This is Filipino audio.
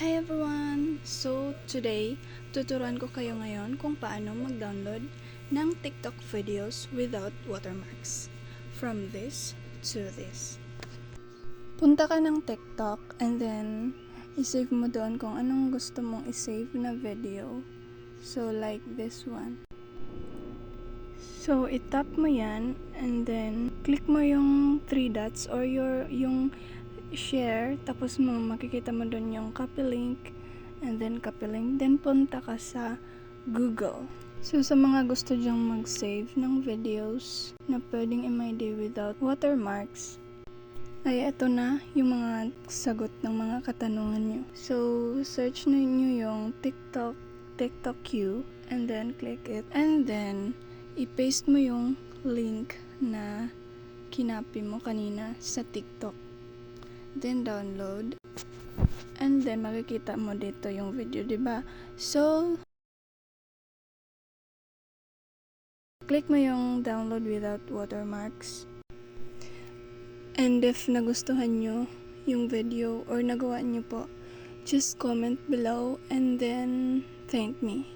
Hi everyone! So, today, tuturuan ko kayo ngayon kung paano mag-download ng TikTok videos without watermarks. From this to this. Punta ka ng TikTok and then isave mo doon kung anong gusto mong isave na video. So, like this one. So, itap mo yan and then click mo yung 3 dots or yung share, tapos makikita mo doon yung copy link and then copy link, then punta ka sa Google. So sa mga gusto dyang mag-save ng videos na pwedeng i-MyDay without watermarks, ay ito na yung mga sagot ng mga katanungan nyo. So search na nyo yung TikTok Q and then click it and then i-paste mo yung link na kinapi mo kanina sa TikTok. Then download and then makikita mo dito yung video, diba? So click mo yung download without watermarks, and if nagustuhan nyo yung video or nagawa nyo po, just comment below and then thank me.